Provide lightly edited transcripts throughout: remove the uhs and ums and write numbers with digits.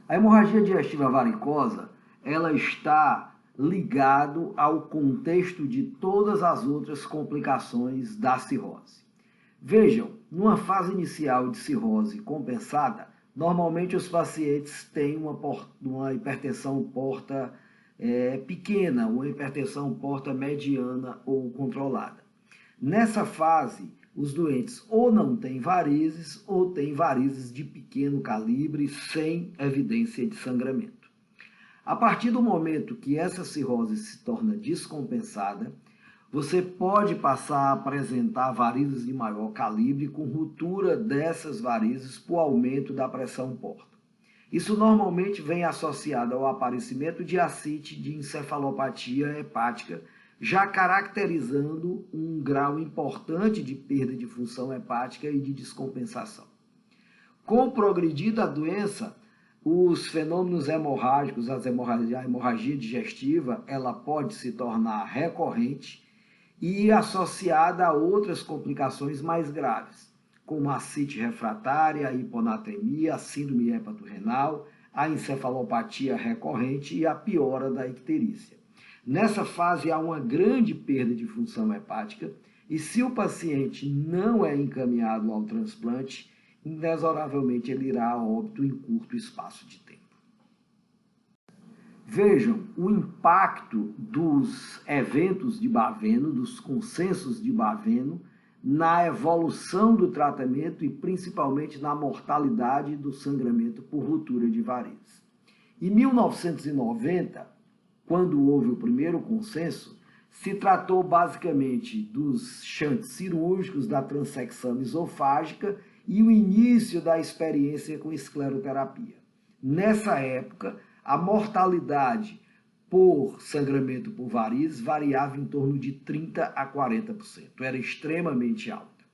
A hemorragia digestiva varicosa, ela está ligado ao contexto de todas as outras complicações da cirrose. Vejam, numa fase inicial de cirrose compensada, normalmente os pacientes têm uma hipertensão porta pequena, uma hipertensão porta mediana ou controlada. Nessa fase, os doentes ou não têm varizes ou têm varizes de pequeno calibre sem evidência de sangramento. A partir do momento que essa cirrose se torna descompensada, você pode passar a apresentar varizes de maior calibre com ruptura dessas varizes por aumento da pressão porta. Isso normalmente vem associado ao aparecimento de ascite de encefalopatia hepática, já caracterizando um grau importante de perda de função hepática e de descompensação. Com o progredir da doença, os fenômenos hemorrágicos, a hemorragia digestiva, ela pode se tornar recorrente e associada a outras complicações mais graves, como a ascite refratária, a hiponatremia, a síndrome hepatorrenal, a encefalopatia recorrente e a piora da icterícia. Nessa fase há uma grande perda de função hepática e se o paciente não é encaminhado ao transplante, inexoravelmente ele irá a óbito em curto espaço de tempo. Vejam o impacto dos eventos de Baveno, dos consensos de Baveno, na evolução do tratamento e principalmente na mortalidade do sangramento por ruptura de varizes. Em 1990, quando houve o primeiro consenso, se tratou basicamente dos shunts cirúrgicos, da transecção esofágica e o início da experiência com escleroterapia. Nessa época, a mortalidade por sangramento por varizes variava em torno de 30% a 40%, era extremamente alta.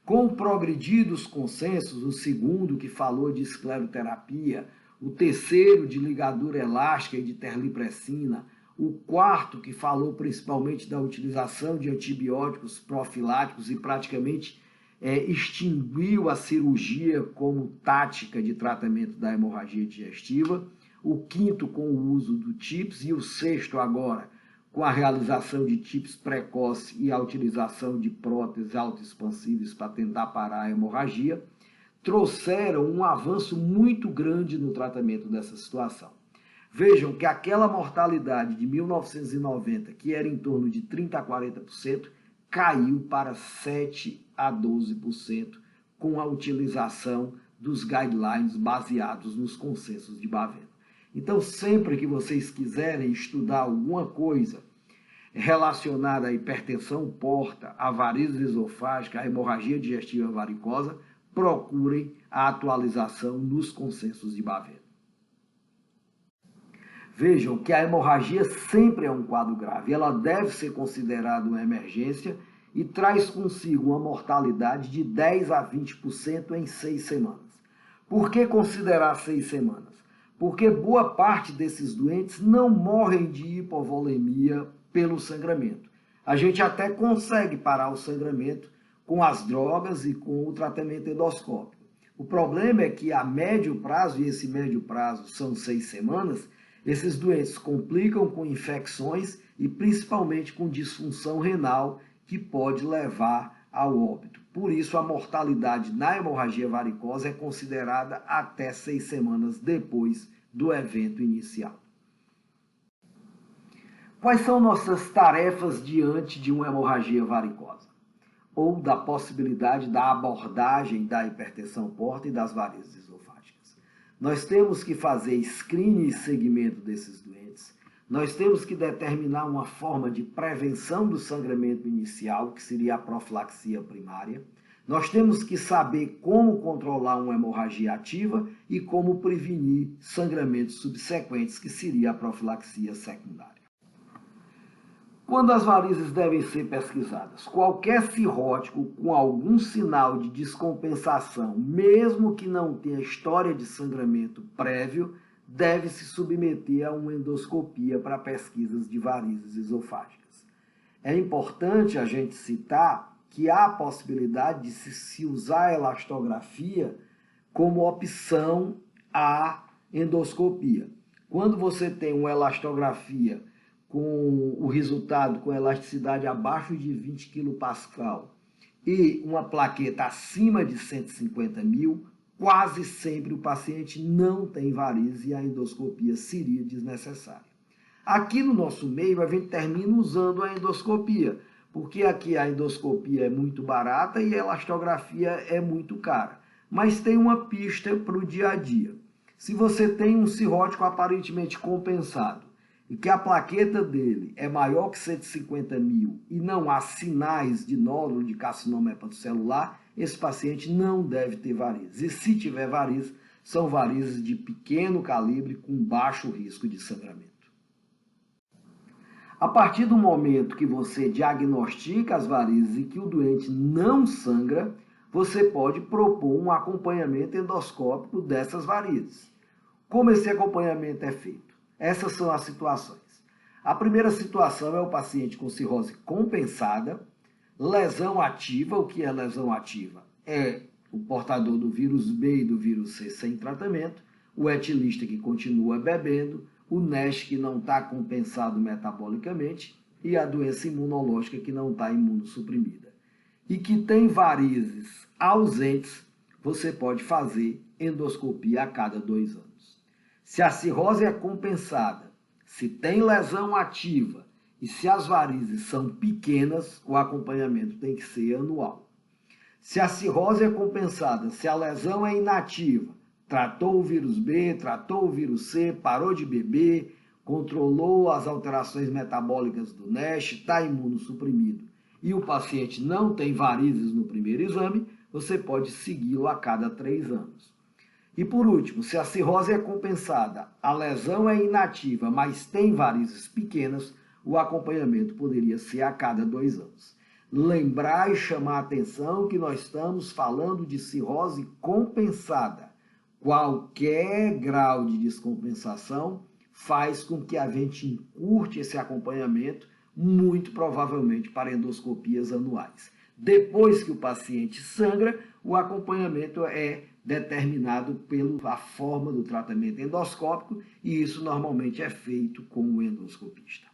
Com o progredir dos consensos, o segundo que falou de escleroterapia, o terceiro de ligadura elástica e de terlipressina, o quarto que falou principalmente da utilização de antibióticos profiláticos e praticamente extinguiu a cirurgia como tática de tratamento da hemorragia digestiva, o quinto com o uso do TIPS e o sexto agora com a realização de TIPS precoce e a utilização de próteses autoexpansíveis para tentar parar a hemorragia, trouxeram um avanço muito grande no tratamento dessa situação. Vejam que aquela mortalidade de 1990, que era em torno de 30% a 40%, caiu para 7% a 12% com a utilização dos guidelines baseados nos consensos de Baveno. Então, sempre que vocês quiserem estudar alguma coisa relacionada à hipertensão porta, à varizes esofágica, à hemorragia digestiva varicosa, procurem a atualização nos consensos de Baveno. Vejam que a hemorragia sempre é um quadro grave, ela deve ser considerada uma emergência e traz consigo uma mortalidade de 10% a 20% em 6 semanas. Por que considerar 6 semanas? Porque boa parte desses doentes não morrem de hipovolemia pelo sangramento. A gente até consegue parar o sangramento com as drogas e com o tratamento endoscópico. O problema é que a médio prazo, e esse médio prazo são 6 semanas, esses doentes complicam com infecções e principalmente com disfunção renal, que pode levar ao óbito. Por isso, a mortalidade na hemorragia varicosa é considerada até 6 semanas depois do evento inicial. Quais são nossas tarefas diante de uma hemorragia varicosa? Ou da possibilidade da abordagem da hipertensão porta e das varizes esofágicas? Nós temos que fazer screening e segmento desses doentes. Nós temos que determinar uma forma de prevenção do sangramento inicial, que seria a profilaxia primária. Nós temos que saber como controlar uma hemorragia ativa e como prevenir sangramentos subsequentes, que seria a profilaxia secundária. Quando as varizes devem ser pesquisadas? Qualquer cirrótico com algum sinal de descompensação, mesmo que não tenha história de sangramento prévio, deve se submeter a uma endoscopia para pesquisas de varizes esofágicas. É importante a gente citar que há a possibilidade de se usar a elastografia como opção a endoscopia. Quando você tem uma elastografia com o resultado com elasticidade abaixo de 20 kPa e uma plaqueta acima de 150 mil, quase sempre o paciente não tem varizes e a endoscopia seria desnecessária. Aqui no nosso meio, a gente termina usando a endoscopia, porque aqui a endoscopia é muito barata e a elastografia é muito cara. Mas tem uma pista para o dia a dia. Se você tem um cirrótico aparentemente compensado e que a plaqueta dele é maior que 150 mil e não há sinais de nódulo de carcinoma hepatocelular, esse paciente não deve ter varizes. E se tiver varizes, são varizes de pequeno calibre com baixo risco de sangramento. A partir do momento que você diagnostica as varizes e que o doente não sangra, você pode propor um acompanhamento endoscópico dessas varizes. Como esse acompanhamento é feito? Essas são as situações. A primeira situação é o paciente com cirrose compensada, lesão ativa. O que é lesão ativa? É o portador do vírus B e do vírus C sem tratamento, o etilista que continua bebendo, o NASH que não está compensado metabolicamente e a doença imunológica que não está imunossuprimida. E que tem varizes ausentes, você pode fazer endoscopia a cada 2 anos. Se a cirrose é compensada, se tem lesão ativa e se as varizes são pequenas, o acompanhamento tem que ser anual. Se a cirrose é compensada, se a lesão é inativa, tratou o vírus B, tratou o vírus C, parou de beber, controlou as alterações metabólicas do NASH, está imunossuprimido e o paciente não tem varizes no primeiro exame, você pode segui-lo a cada 3 anos. E por último, se a cirrose é compensada, a lesão é inativa, mas tem varizes pequenas, o acompanhamento poderia ser a cada 2 anos. Lembrar e chamar a atenção que nós estamos falando de cirrose compensada. Qualquer grau de descompensação faz com que a gente encurte esse acompanhamento, muito provavelmente para endoscopias anuais. Depois que o paciente sangra, o acompanhamento é determinado pela forma do tratamento endoscópico e isso normalmente é feito com o endoscopista.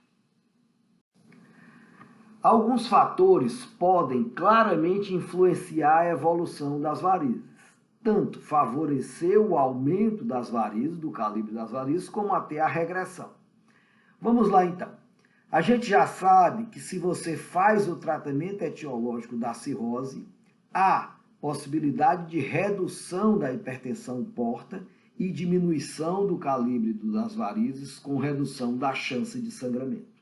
Alguns fatores podem claramente influenciar a evolução das varizes, tanto favorecer o aumento das varizes, do calibre das varizes, como até a regressão. Vamos lá então. A gente já sabe que se você faz o tratamento etiológico da cirrose, há possibilidade de redução da hipertensão porta e diminuição do calibre das varizes com redução da chance de sangramento.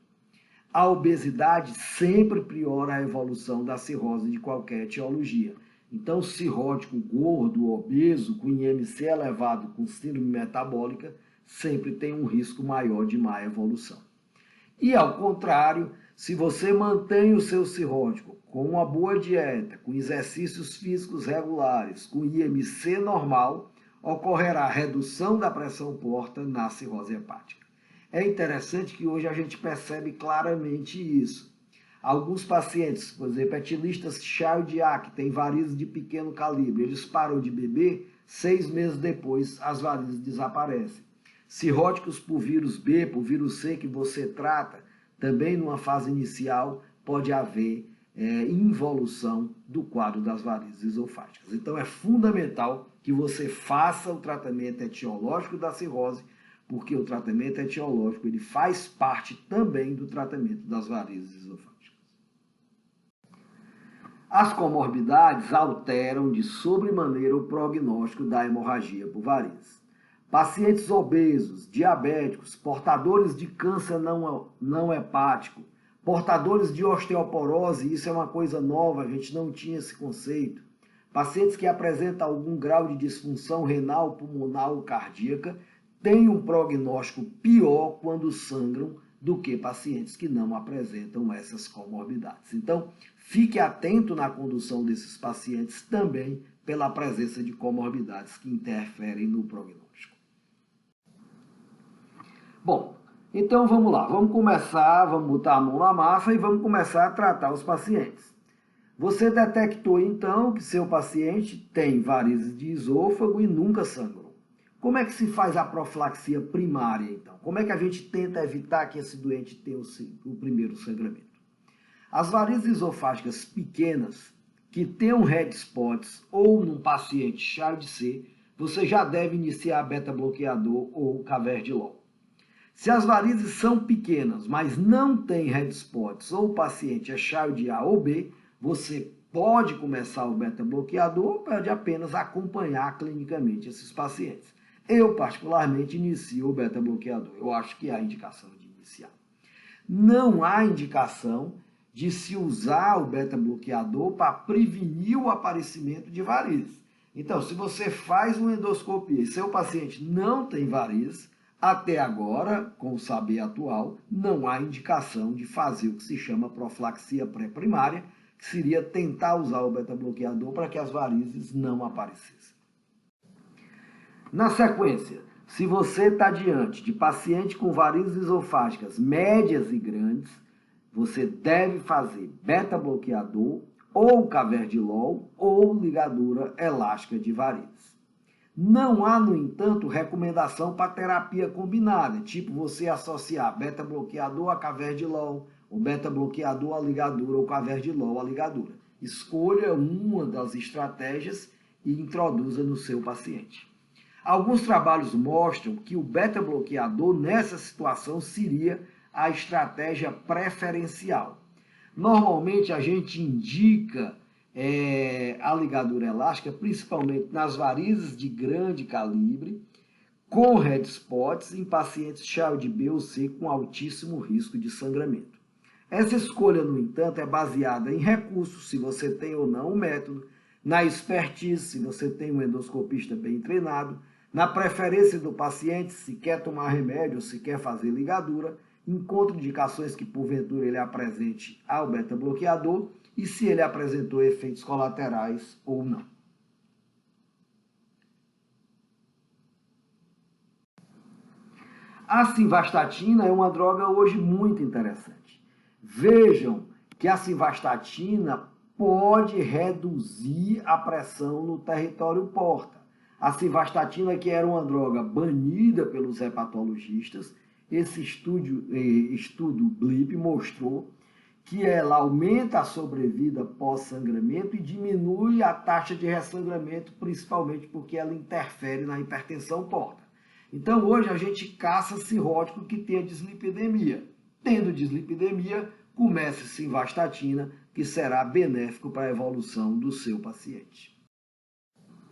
A obesidade sempre priora a evolução da cirrose de qualquer etiologia. Então, cirrótico gordo, obeso, com IMC elevado, com síndrome metabólica, sempre tem um risco maior de má evolução. E ao contrário, se você mantém o seu cirrótico com uma boa dieta, com exercícios físicos regulares, com IMC normal, ocorrerá redução da pressão porta na cirrose hepática. É interessante que hoje a gente percebe claramente isso. Alguns pacientes, por exemplo, etilistas Child-A, que tem varizes de pequeno calibre, eles param de beber, 6 meses depois as varizes desaparecem. Cirróticos por vírus B, por vírus C que você trata, também numa fase inicial pode haver involução do quadro das varizes esofágicas. Então é fundamental que você faça o tratamento etiológico da cirrose, porque o tratamento etiológico ele faz parte também do tratamento das varizes esofágicas. As comorbidades alteram de sobremaneira o prognóstico da hemorragia por varizes. Pacientes obesos, diabéticos, portadores de câncer não hepático, portadores de osteoporose, isso é uma coisa nova, a gente não tinha esse conceito. Pacientes que apresentam algum grau de disfunção renal, pulmonar ou cardíaca, têm um prognóstico pior quando sangram do que pacientes que não apresentam essas comorbidades. Então, fique atento na condução desses pacientes também pela presença de comorbidades que interferem no prognóstico. Bom, então vamos lá, vamos botar a mão na massa e vamos começar a tratar os pacientes. Você detectou então que seu paciente tem varizes de esôfago e nunca sangrou. Como é que se faz a profilaxia primária, então? Como é que a gente tenta evitar que esse doente tenha o primeiro sangramento? As varizes esofágicas pequenas, que tenham red spots ou num paciente CHARD-C, você já deve iniciar beta-bloqueador ou Caverdilol. Se as varizes são pequenas, mas não tem red spots ou o paciente é CHARD-A ou B, você pode começar o beta-bloqueador ou pode apenas acompanhar clinicamente esses pacientes. Eu, particularmente, inicio o beta-bloqueador. Eu acho que há indicação de iniciar. Não há indicação de se usar o beta-bloqueador para prevenir o aparecimento de varizes. Então, se você faz uma endoscopia e seu paciente não tem varizes, até agora, com o saber atual, não há indicação de fazer o que se chama profilaxia pré-primária, que seria tentar usar o beta-bloqueador para que as varizes não aparecessem. Na sequência, se você está diante de paciente com varizes esofágicas médias e grandes, você deve fazer beta-bloqueador ou Caverdilol ou ligadura elástica de varizes. Não há, no entanto, recomendação para terapia combinada, tipo você associar beta-bloqueador a Caverdilol, ou beta-bloqueador a ligadura, ou Caverdilol a ligadura. Escolha uma das estratégias e introduza no seu paciente. Alguns trabalhos mostram que o beta-bloqueador nessa situação seria a estratégia preferencial. Normalmente a gente indica a ligadura elástica, principalmente nas varizes de grande calibre, com red spots em pacientes CHARD-B ou C com altíssimo risco de sangramento. Essa escolha, no entanto, é baseada em recursos, se você tem ou não o método, na expertise, se você tem um endoscopista bem treinado, na preferência do paciente, se quer tomar remédio ou se quer fazer ligadura, em contraindicações que porventura ele apresente ao beta-bloqueador e se ele apresentou efeitos colaterais ou não. A simvastatina é uma droga hoje muito interessante. Vejam que a simvastatina pode reduzir a pressão no território porta. A simvastatina, que era uma droga banida pelos hepatologistas, esse estudo BLIP mostrou que ela aumenta a sobrevida pós-sangramento e diminui a taxa de ressangramento, principalmente porque ela interfere na hipertensão porta. Então, hoje a gente caça cirrótico que tenha dislipidemia. Tendo dislipidemia, comece simvastatina, que será benéfico para a evolução do seu paciente.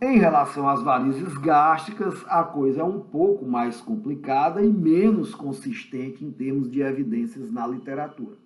Em relação às varizes gástricas, a coisa é um pouco mais complicada e menos consistente em termos de evidências na literatura.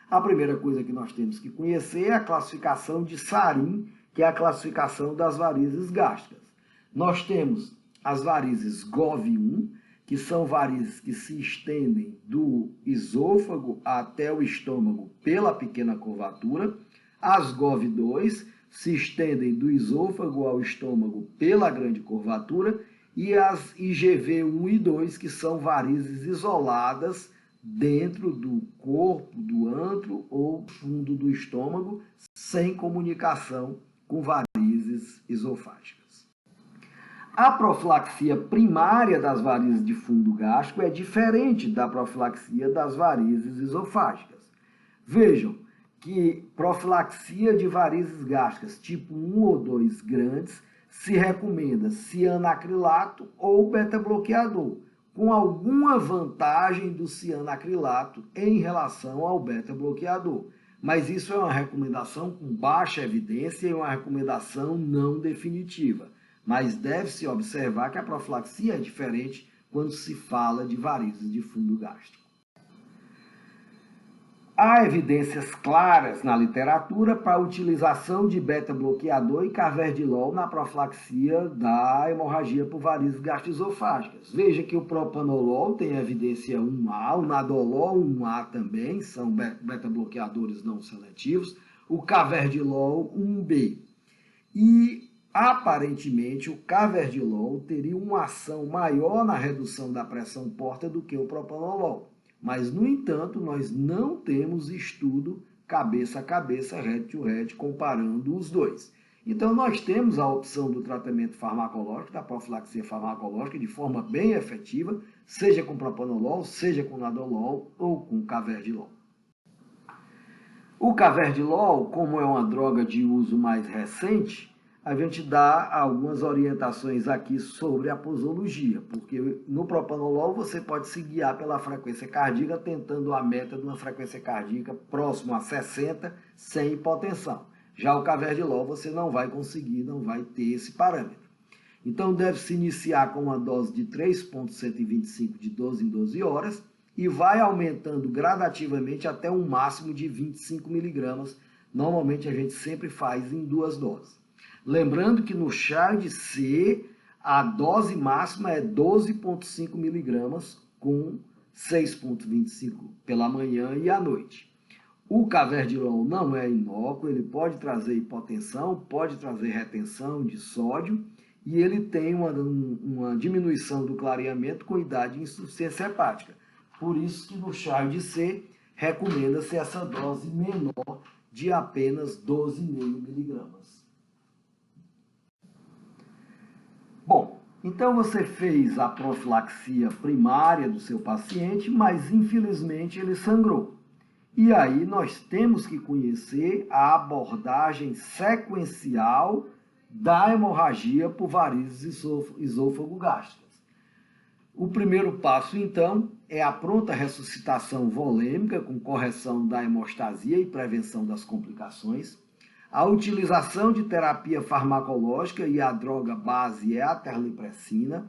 A primeira coisa que nós temos que conhecer é a classificação de Sarin, que é a classificação das varizes gástricas. Nós temos as varizes GOV1, que são varizes que se estendem do esôfago até o estômago pela pequena curvatura. As GOV2 se estendem do esôfago ao estômago pela grande curvatura. E as IGV1 e 2, que são varizes isoladas dentro do corpo, do antro ou fundo do estômago, sem comunicação com varizes esofágicas. A profilaxia primária das varizes de fundo gástrico é diferente da profilaxia das varizes esofágicas. Vejam que profilaxia de varizes gástricas tipo 1 ou 2 grandes se recomenda cianacrilato ou beta-bloqueador, com alguma vantagem do cianacrilato em relação ao beta-bloqueador. Mas isso é uma recomendação com baixa evidência e uma recomendação não definitiva. Mas deve-se observar que a profilaxia é diferente quando se fala de varizes de fundo gástrico. Há evidências claras na literatura para a utilização de beta-bloqueador e Caverdilol na profilaxia da hemorragia por varizes gastroesofágicas. Veja que o propanolol tem evidência 1A, o nadolol 1A também, são beta-bloqueadores não seletivos, o Caverdilol 1B. E aparentemente o Caverdilol teria uma ação maior na redução da pressão porta do que o propanolol. Mas, no entanto, nós não temos estudo cabeça a cabeça, head to head, comparando os dois. Então, nós temos a opção do tratamento farmacológico, da profilaxia farmacológica, de forma bem efetiva, seja com propanolol, seja com nadolol ou com caverdilol. O caverdilol, como é uma droga de uso mais recente, a gente dá algumas orientações aqui sobre a posologia, porque no propanolol você pode se guiar pela frequência cardíaca, tentando a meta de uma frequência cardíaca próxima a 60, sem hipotensão. Já o caverdilol você não vai conseguir, não vai ter esse parâmetro. Então deve-se iniciar com uma dose de 3,125 de 12 em 12 horas e vai aumentando gradativamente até um máximo de 25 miligramas. Normalmente a gente sempre faz em 2 doses. Lembrando que no CHARD-C a dose máxima é 12,5 miligramas com 6,25 pela manhã e à noite. O caverdilol não é inócuo, ele pode trazer hipotensão, pode trazer retenção de sódio e ele tem uma diminuição do clareamento com idade de insuficiência hepática. Por isso que no CHARD-C recomenda-se essa dose menor de apenas 12,5 miligramas. Bom, então você fez a profilaxia primária do seu paciente, mas infelizmente ele sangrou. E aí nós temos que conhecer a abordagem sequencial da hemorragia por varizes esôfago-gástricas. O primeiro passo, então, é a pronta ressuscitação volêmica com correção da hemostasia e prevenção das complicações. A utilização de terapia farmacológica e a droga base é a terlipressina.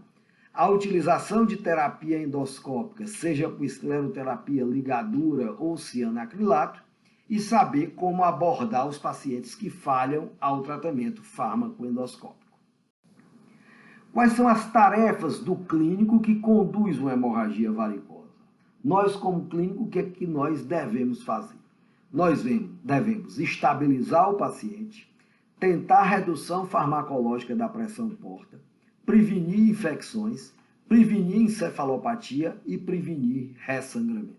A utilização de terapia endoscópica, seja por escleroterapia, ligadura ou cianacrilato, e saber como abordar os pacientes que falham ao tratamento fármaco-endoscópico. Quais são as tarefas do clínico que conduz uma hemorragia varicosa? Nós, como clínico, o que é que nós devemos fazer? Nós devemos estabilizar o paciente, tentar redução farmacológica da pressão porta, prevenir infecções, prevenir encefalopatia e prevenir ressangramento.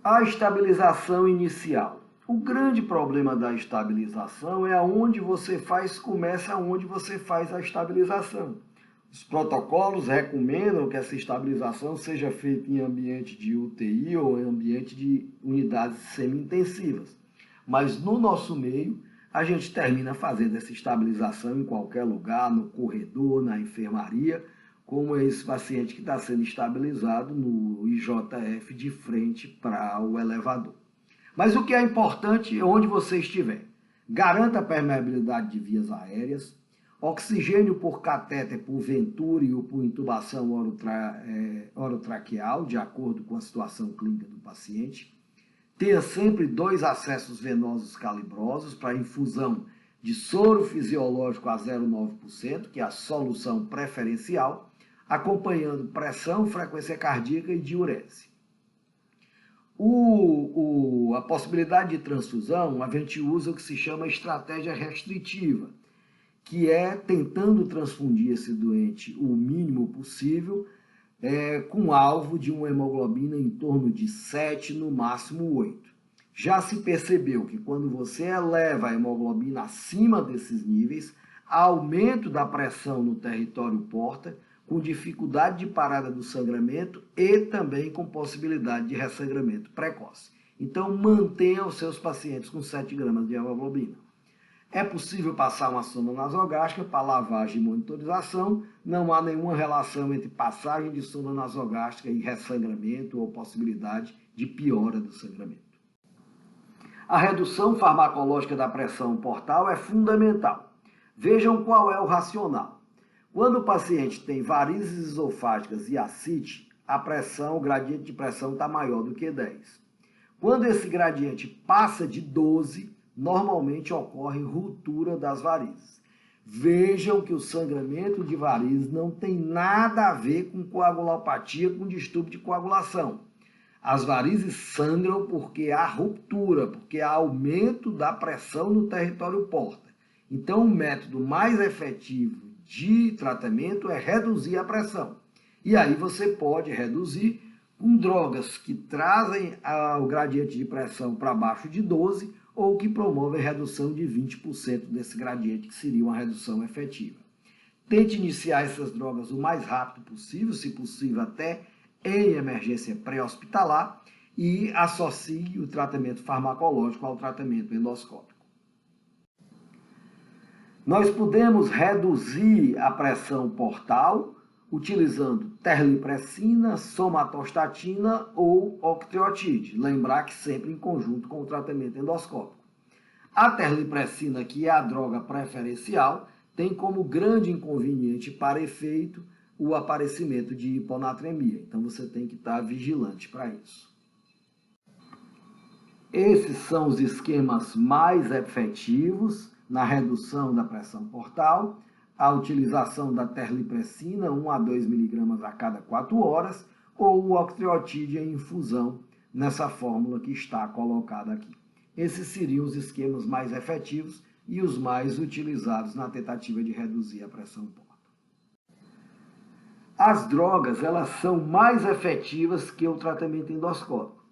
A estabilização inicial. O grande problema da estabilização é aonde você faz, começa aonde você faz a estabilização. Os protocolos recomendam que essa estabilização seja feita em ambiente de UTI ou em ambiente de unidades semi-intensivas. Mas no nosso meio, a gente termina fazendo essa estabilização em qualquer lugar, no corredor, na enfermaria, como esse paciente que está sendo estabilizado no IJF de frente para o elevador. Mas o que é importante é onde você estiver. Garanta a permeabilidade de vias aéreas, oxigênio por catéter, por Venturi ou por intubação orotraqueal, de acordo com a situação clínica do paciente. Tenha sempre 2 acessos venosos calibrosos para infusão de soro fisiológico a 0,9%, que é a solução preferencial, acompanhando pressão, frequência cardíaca e diurese. A possibilidade de transfusão, a gente usa o que se chama estratégia restritiva, que é tentando transfundir esse doente o mínimo possível, com alvo de uma hemoglobina em torno de 7, no máximo 8. Já se percebeu que quando você eleva a hemoglobina acima desses níveis, há aumento da pressão no território porta, com dificuldade de parada do sangramento e também com possibilidade de ressangramento precoce. Então, mantenha os seus pacientes com 7 gramas de hemoglobina. É possível passar uma sonda nasogástrica para lavagem e monitorização. Não há nenhuma relação entre passagem de sonda nasogástrica e ressangramento ou possibilidade de piora do sangramento. A redução farmacológica da pressão portal é fundamental. Vejam qual é o racional. Quando o paciente tem varizes esofágicas e ascite, o gradiente de pressão está maior do que 10. Quando esse gradiente passa de 12, normalmente ocorre ruptura das varizes. Vejam que o sangramento de varizes não tem nada a ver com coagulopatia, com distúrbio de coagulação. As varizes sangram porque há ruptura, porque há aumento da pressão no território porta. Então, o método mais efetivo de tratamento é reduzir a pressão. E aí você pode reduzir com drogas que trazem o gradiente de pressão para baixo de 12, ou que promove a redução de 20% desse gradiente, que seria uma redução efetiva. Tente iniciar essas drogas o mais rápido possível, se possível até em emergência pré-hospitalar, e associe o tratamento farmacológico ao tratamento endoscópico. Nós podemos reduzir a pressão portal utilizando terlipressina, somatostatina ou octreotide. Lembrar que sempre em conjunto com o tratamento endoscópico. A terlipressina, que é a droga preferencial, tem como grande inconveniente para efeito o aparecimento de hiponatremia. Então você tem que estar vigilante para isso. Esses são os esquemas mais efetivos na redução da pressão portal: a utilização da terlipressina, 1 a 2 mg a cada 4 horas, ou o octreotide em infusão, nessa fórmula que está colocada aqui. Esses seriam os esquemas mais efetivos e os mais utilizados na tentativa de reduzir a pressão portal. As drogas, elas são mais efetivas que o tratamento endoscópico.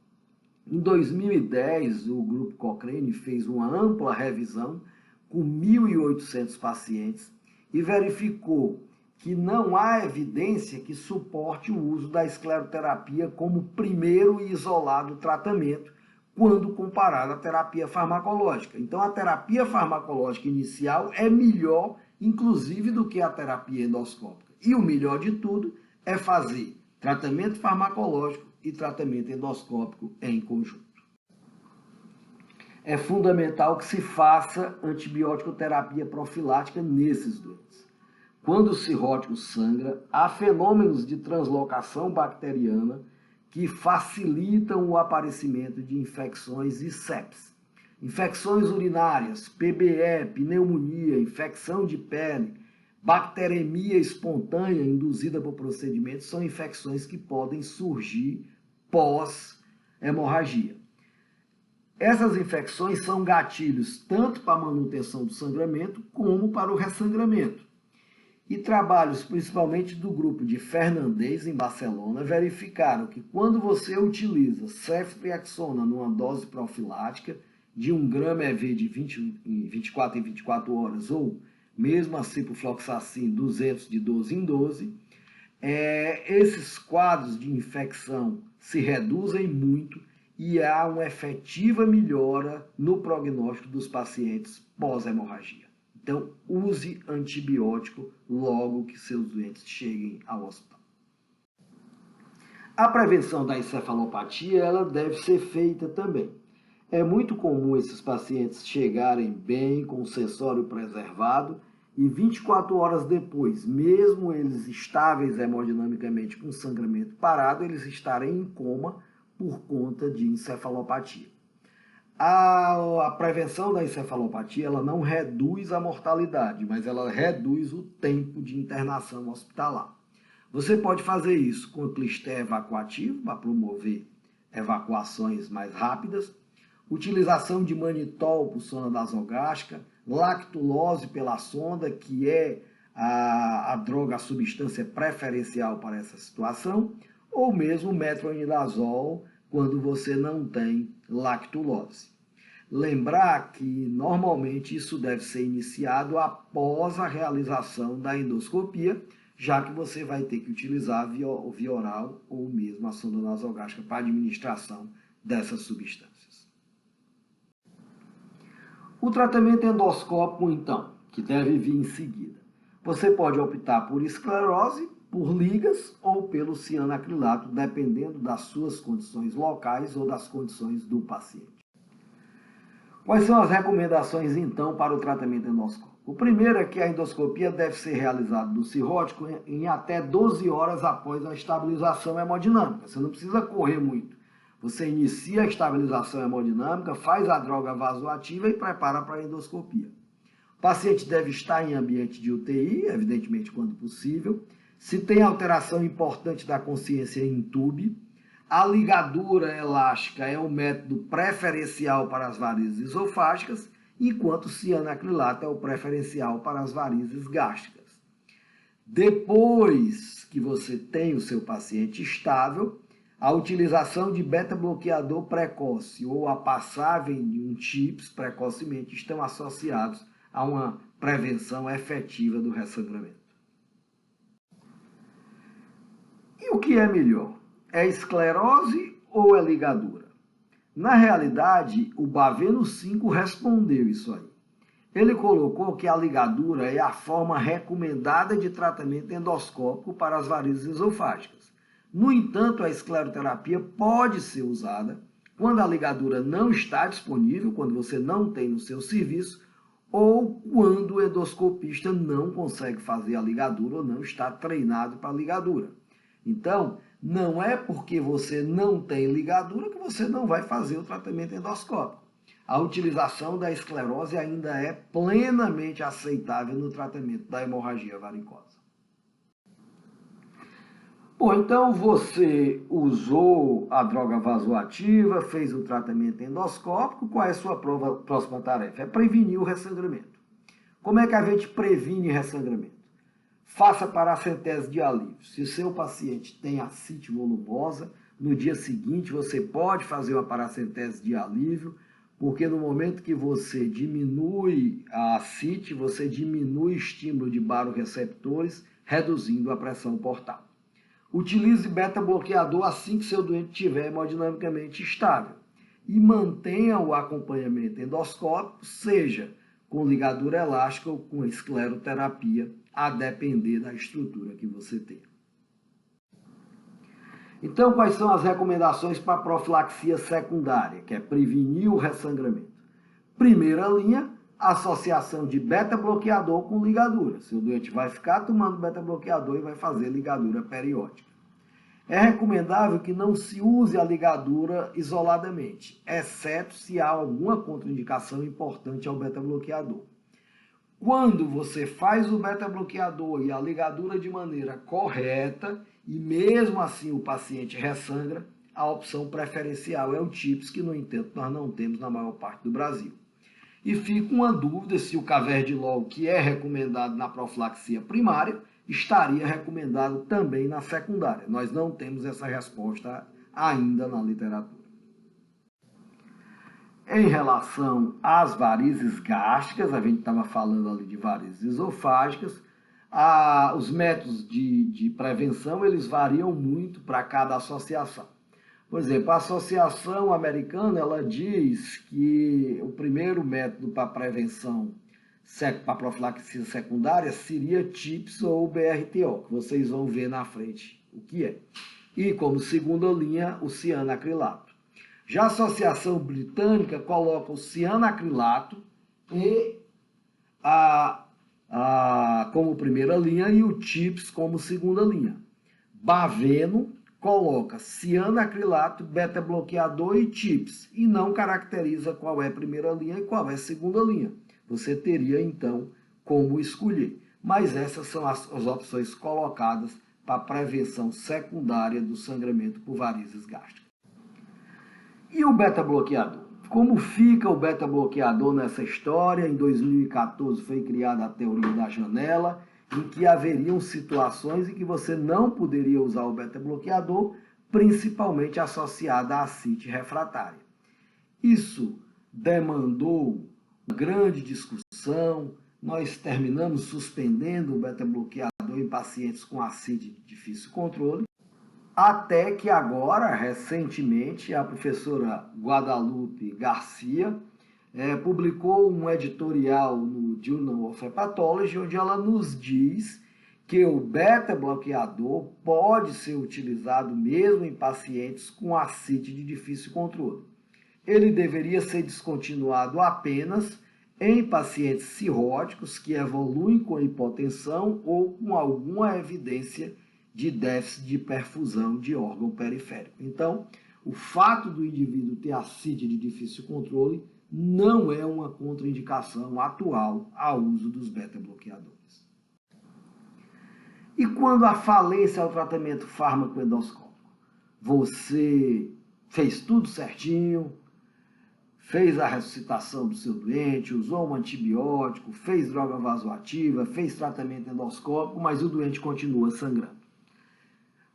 Em 2010, o grupo Cochrane fez uma ampla revisão com 1.800 pacientes e verificou que não há evidência que suporte o uso da escleroterapia como primeiro e isolado tratamento quando comparado à terapia farmacológica. Então, a terapia farmacológica inicial é melhor, inclusive, do que a terapia endoscópica. E o melhor de tudo é fazer tratamento farmacológico e tratamento endoscópico em conjunto. É fundamental que se faça antibiótico-terapia profilática nesses doentes. Quando o cirrótico sangra, há fenômenos de translocação bacteriana que facilitam o aparecimento de infecções e sepsis. Infecções urinárias, PBE, pneumonia, infecção de pele, bacteremia espontânea induzida por procedimentos são infecções que podem surgir pós-hemorragia. Essas infecções são gatilhos tanto para a manutenção do sangramento como para o ressangramento. E trabalhos, principalmente do grupo de Fernandes, em Barcelona, verificaram que quando você utiliza ceftriaxona numa dose profilática de 1 grama EV de 24 em 24 horas, ou mesmo a ciprofloxacin 200 de 12 em 12, esses quadros de infecção se reduzem muito e há uma efetiva melhora no prognóstico dos pacientes pós-hemorragia. Então, use antibiótico logo que seus doentes cheguem ao hospital. A prevenção da encefalopatia, ela deve ser feita também. É muito comum esses pacientes chegarem bem, com o sensório preservado, e 24 horas depois, mesmo eles estáveis hemodinamicamente com sangramento parado, eles estarem em coma por conta de encefalopatia. A prevenção da encefalopatia, ela não reduz a mortalidade, mas ela reduz o tempo de internação hospitalar. Você pode fazer isso com o clister evacuativo, para promover evacuações mais rápidas, utilização de manitol por sonda nasogástrica, lactulose pela sonda, que é a droga, a substância preferencial para essa situação, ou mesmo metronidazol, quando você não tem lactulose. Lembrar que normalmente isso deve ser iniciado após a realização da endoscopia, já que você vai ter que utilizar via oral ou mesmo a sonda nasogástrica para a administração dessas substâncias. O tratamento endoscópico, então, que deve vir em seguida. Você pode optar por esclerose, por ligas ou pelo cianacrilato, dependendo das suas condições locais ou das condições do paciente. Quais são as recomendações, então, para o tratamento endoscópico? O primeiro é que a endoscopia deve ser realizada do cirrótico em até 12 horas após a estabilização hemodinâmica. Você não precisa correr muito. Você inicia a estabilização hemodinâmica, faz a droga vasoativa e prepara para a endoscopia. O paciente deve estar em ambiente de UTI, evidentemente, quando possível. Se tem alteração importante da consciência, intube. A ligadura elástica é o método preferencial para as varizes esofágicas, enquanto o cianacrilato é o preferencial para as varizes gástricas. Depois que você tem o seu paciente estável, A utilização de beta-bloqueador precoce ou a passagem de um TIPS precocemente estão associados a uma prevenção efetiva do ressangramento. E o que é melhor? É esclerose ou é ligadura? Na realidade, o Baveno 5 respondeu isso aí. Ele colocou que a ligadura é a forma recomendada de tratamento endoscópico para as varizes esofágicas. No entanto, a escleroterapia pode ser usada quando a ligadura não está disponível, quando você não tem no seu serviço, ou quando o endoscopista não consegue fazer a ligadura ou não está treinado para a ligadura. Então, não é porque você não tem ligadura que você não vai fazer o tratamento endoscópico. A utilização da esclerose ainda é plenamente aceitável no tratamento da hemorragia varicosa. Bom, então você usou a droga vasoativa, fez o tratamento endoscópico, qual é a sua próxima tarefa? É prevenir o ressangramento. Como é que a gente previne ressangramento? Faça paracentese de alívio. Se o seu paciente tem ascite volumosa, no dia seguinte você pode fazer uma paracentese de alívio, porque no momento que você diminui a ascite, você diminui o estímulo de baroreceptores, reduzindo a pressão portal. Utilize beta-bloqueador assim que seu doente estiver hemodinamicamente estável. E mantenha o acompanhamento endoscópico, seja com ligadura elástica ou com escleroterapia, a depender da estrutura que você tenha. Então, quais são as recomendações para a profilaxia secundária, que é prevenir o ressangramento? Primeira linha, associação de beta-bloqueador com ligadura. Seu doente vai ficar tomando beta-bloqueador e vai fazer ligadura periódica. É recomendável que não se use a ligadura isoladamente, exceto se há alguma contraindicação importante ao beta-bloqueador. Quando você faz o beta-bloqueador e a ligadura de maneira correta, e mesmo assim o paciente ressangra, a opção preferencial é o TIPS, que no entanto nós não temos na maior parte do Brasil. E fica uma dúvida se o Caverdilol, que é recomendado na profilaxia primária, estaria recomendado também na secundária. Nós não temos essa resposta ainda na literatura. Em relação às varizes gástricas, a gente estava falando ali de varizes esofágicas, os métodos de prevenção eles variam muito para cada associação. Por exemplo, a Associação Americana ela diz que o primeiro método para prevenção, para profilaxia secundária, seria TIPS ou BRTO, que vocês vão ver na frente o que é. E como segunda linha, o cianacrilato. Já a Associação Britânica coloca o cianacrilato e como primeira linha e o TIPS como segunda linha. Baveno coloca cianacrilato, beta-bloqueador e TIPS e não caracteriza qual é a primeira linha e qual é a segunda linha. Você teria, então, como escolher. Mas essas são as opções colocadas para a prevenção secundária do sangramento por varizes gástricas. E o beta-bloqueador? Como fica o beta-bloqueador nessa história? Em 2014 foi criada a teoria da janela, em que haveriam situações em que você não poderia usar o beta-bloqueador, principalmente associada à ascite refratária. Isso demandou uma grande discussão, nós terminamos suspendendo o beta-bloqueador em pacientes com ascite de difícil controle, até que agora, recentemente, a professora Guadalupe Garcia publicou um editorial no Journal of Hepatology, onde ela nos diz que o beta-bloqueador pode ser utilizado mesmo em pacientes com ascite de difícil controle. Ele deveria ser descontinuado apenas em pacientes cirróticos que evoluem com hipotensão ou com alguma evidência de déficit de perfusão de órgão periférico. Então, o fato do indivíduo ter ascite de difícil controle não é uma contraindicação atual ao uso dos beta-bloqueadores. E quando a falência ao tratamento fármaco-endoscópico? Você fez tudo certinho, fez a ressuscitação do seu doente, usou um antibiótico, fez droga vasoativa, fez tratamento endoscópico, mas o doente continua sangrando.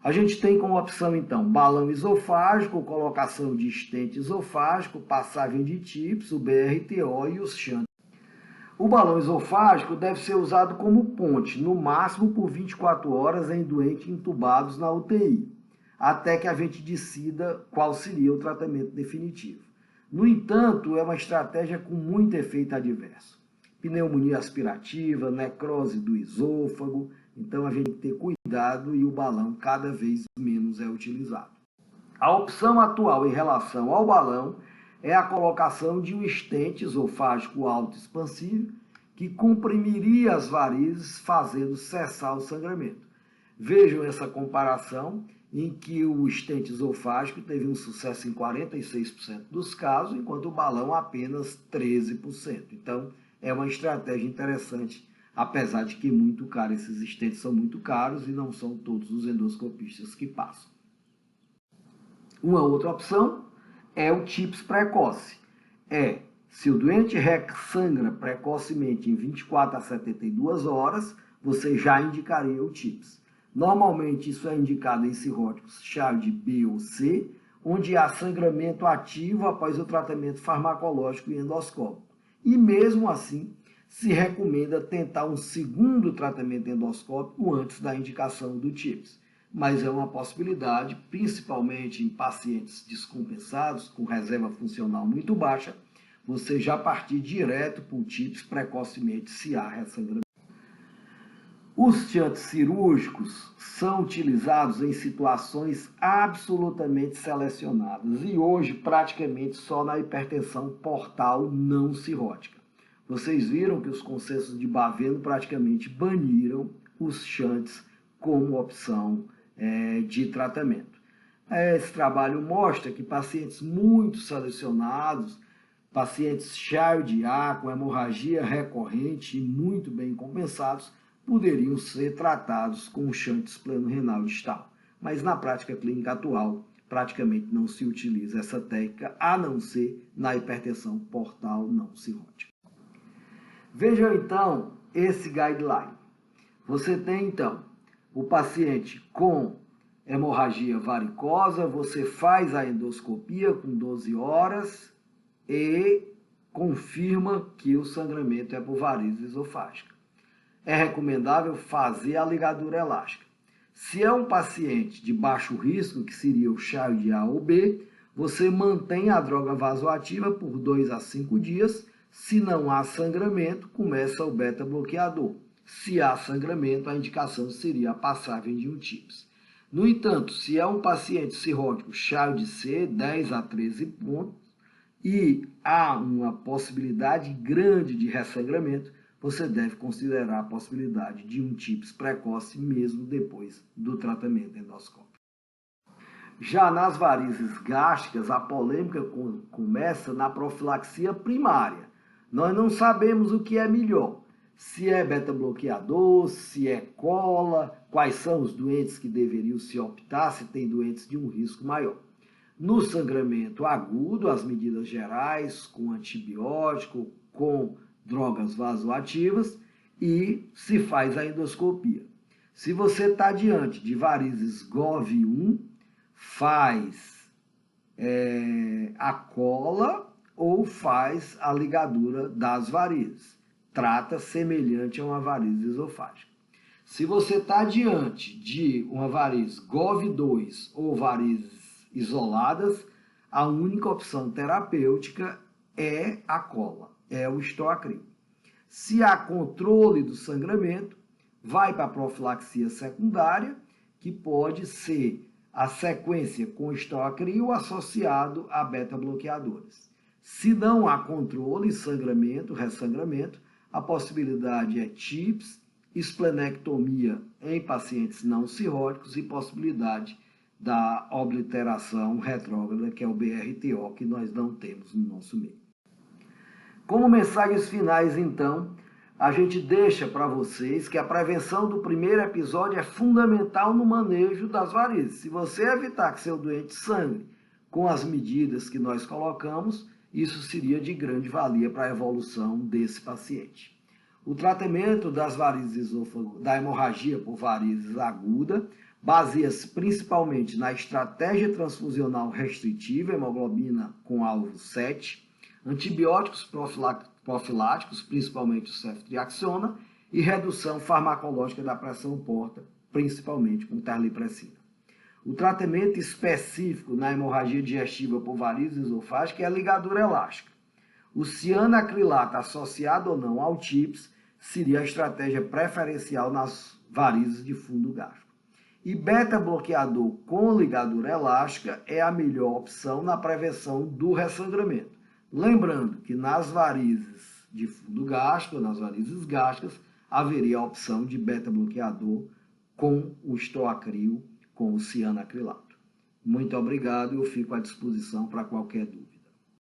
A gente tem como opção, então, balão esofágico, colocação de estente esofágico, passagem de TIPS, o BRTO e os shunts. O balão esofágico deve ser usado como ponte, no máximo por 24 horas em doentes intubados na UTI, até que a gente decida qual seria o tratamento definitivo. No entanto, é uma estratégia com muito efeito adverso. Pneumonia aspirativa, necrose do esôfago, então a gente tem que ter cuidado e o balão cada vez menos é utilizado. A opção atual em relação ao balão é a colocação de um estente esofágico autoexpansivo que comprimiria as varizes, fazendo cessar o sangramento. Vejam essa comparação em que o estente esofágico teve um sucesso em 46% dos casos, enquanto o balão apenas 13%. Então, é uma estratégia interessante, apesar de que muito caro, esses estentes são muito caros e não são todos os endoscopistas que passam. Uma outra opção é o TIPS precoce. Se o doente sangra precocemente em 24 a 72 horas, você já indicaria o TIPS. Normalmente isso é indicado em cirróticos Child B ou C, onde há sangramento ativo após o tratamento farmacológico e endoscópico. E mesmo assim, se recomenda tentar um segundo tratamento endoscópico antes da indicação do TIPS. Mas é uma possibilidade, principalmente em pacientes descompensados, com reserva funcional muito baixa, você já partir direto para o TIPS precocemente se há ressangramento. Os shunts cirúrgicos são utilizados em situações absolutamente selecionadas e hoje praticamente só na hipertensão portal não cirrótica. Vocês viram que os consensos de Baveno praticamente baniram os shunts como opção de tratamento. Esse trabalho mostra que pacientes muito selecionados, pacientes Child A com hemorragia recorrente e muito bem compensados, poderiam ser tratados com shunts plano-renal distal. Mas na prática clínica atual, praticamente não se utiliza essa técnica, a não ser na hipertensão portal não cirrótica. Vejam então esse guideline. Você tem então o paciente com hemorragia varicosa, você faz a endoscopia com 12 horas e confirma que o sangramento é por varizes esofágica. É recomendável fazer a ligadura elástica. Se é um paciente de baixo risco, que seria o Child A ou B, você mantém a droga vasoativa por 2 a 5 dias. Se não há sangramento, começa o beta-bloqueador. Se há sangramento, a indicação seria a passagem de um TIPS. No entanto, se é um paciente cirrótico Child C, 10 a 13 pontos, e há uma possibilidade grande de ressangramento, você deve considerar a possibilidade de um TIPS precoce mesmo depois do tratamento endoscópico. Já nas varizes gástricas, a polêmica começa na profilaxia primária. Nós não sabemos o que é melhor, se é beta-bloqueador, se é cola, quais são os doentes que deveriam se optar, se tem doentes de um risco maior. No sangramento agudo, as medidas gerais, com antibiótico, com drogas vasoativas, e se faz a endoscopia. Se você está diante de varizes GOV1, faz a cola ou faz a ligadura das varizes. Trata semelhante a uma varize esofágica. Se você está diante de uma varize GOV2 ou varizes isoladas, a única opção terapêutica é a cola, é o Stoacrim. Se há controle do sangramento, vai para a profilaxia secundária, que pode ser a sequência com Stoacrim ou associado a beta-bloqueadores. Se não há controle, sangramento, ressangramento, a possibilidade é TIPS, esplenectomia em pacientes não cirróticos e possibilidade da obliteração retrógrada, que é o BRTO, que nós não temos no nosso meio. Como mensagens finais, então, a gente deixa para vocês que a prevenção do primeiro episódio é fundamental no manejo das varizes. Se você evitar que seu doente sangre com as medidas que nós colocamos, isso seria de grande valia para a evolução desse paciente. O tratamento das varizes esôfago, da hemorragia por varizes aguda, baseia-se principalmente na estratégia transfusional restritiva, hemoglobina com alvo 7, antibióticos profiláticos, principalmente o ceftriaxona, e redução farmacológica da pressão porta, principalmente com terlipressina. O tratamento específico na hemorragia digestiva por varizes esofágica é a ligadura elástica. O cianacrilato associado ou não ao TIPS seria a estratégia preferencial nas varizes de fundo gástrico. E beta-bloqueador com ligadura elástica é a melhor opção na prevenção do ressangramento. Lembrando que nas varizes de fundo gástrico, nas varizes gástricas, haveria a opção de beta-bloqueador com o Stoacril, com o cianacrilato. Muito obrigado e eu fico à disposição para qualquer dúvida.